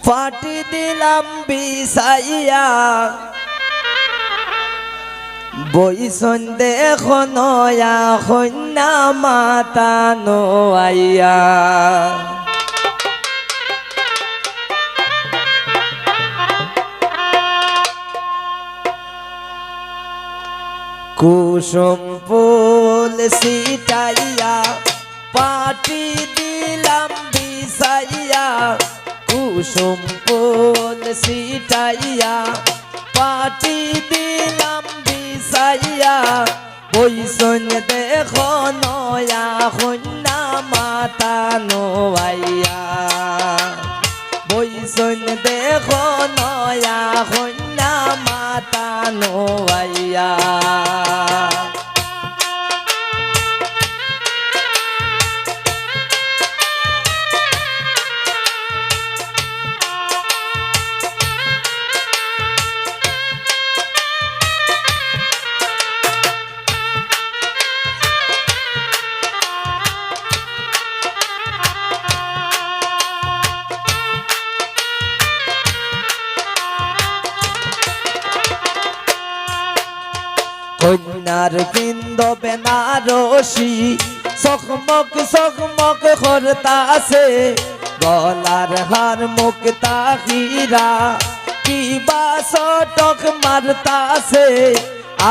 পাটি দিলাম বিছাইয়া বইসন দেখো নয়া কন্যা মাতা নোয়াইয়া কুসুম ফুল সিটাইয়া পাটি দিলাম বিছাইয়া কুসুম ফুল সিটাইয়া পাটি দিলাম বিছাইয়া বইসন দেখো নয়া কন্যা মাতা নোয়াইয়া বইসন দেখো নয়া কন্যা মাতা নোয়াইয়া কন্যার বৃন্দ বেনারসি চকমক চকমক করতাছে গলার হার মুক্তা হীরা কিবা চটক মারতাছে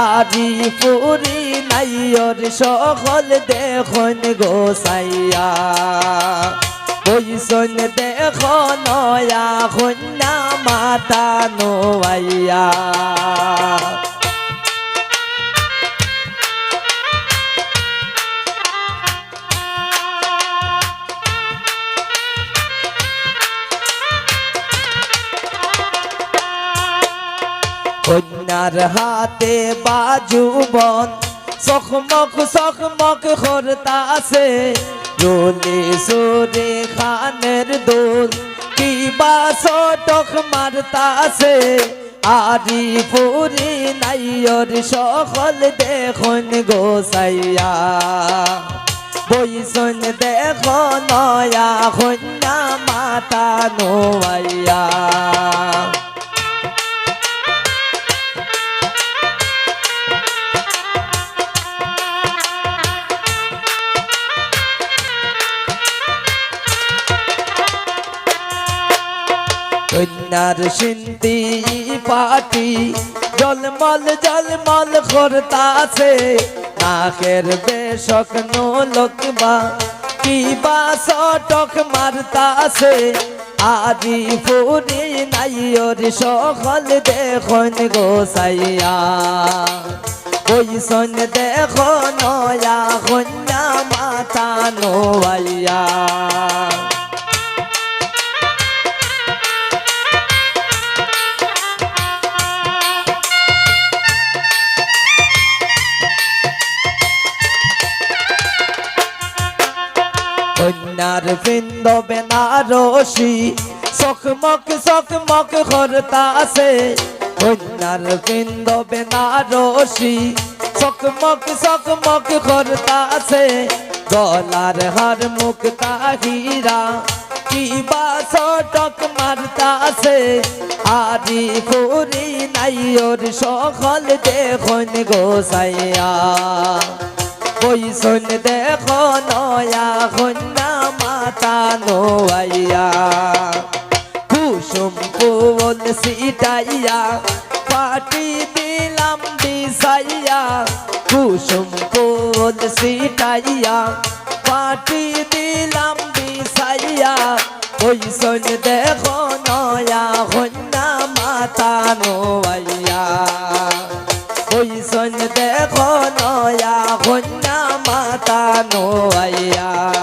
আরি পুরি নাইয়র সকল দেখুন গোসাইয়া বইসন দেখো নয়া কন্যা মাতা নোয়াইয়া কন্যার হাতে বাজুবন চকমক চকমক করতাছে রোলে সোরে খানের দোল কিবা চটক মারতাছে আরি পুরি নাইয়র সকল দেখুন গোসাইয়া বইসন দেখো নয়া কন্যা মাতা নোয়াইয়া কন্যার সিন্দি পাটি জলমল জলমল করতাছে নাকের বেশক নোলকবা কিবা চটক মারতাছে আদি পুরি নাইয়র সকল দেখুন গোসাইয়া বইসন দেখো নয়া কন্যা মাতা নোয়াইয়া কন্যার বৃন্দ বেনারসি চকমক চকমক করতাছে কন্যার বৃন্দ বেনারসি চকমক চকমক করতাছে গলার হার মুক্তা হীরা কিবা চটক মারতাছে আরি পুরি নাইয়র সকল দেখুন গোসাইয়া বইসন দেখো নয়া কন্যা মাতা নোয়াইয়া কুসুম ফুল সিটাইয়া পাটি দিলাম বিছাইয়া কুসুম ফুল সিটাইয়া পাটি দিলাম বিছাইয়া বইসন দেখো নয়া কন্যা মাতা নোয়াইয়া বইসন দেখো নয়া কন্যা মাতা নোয়াইয়া।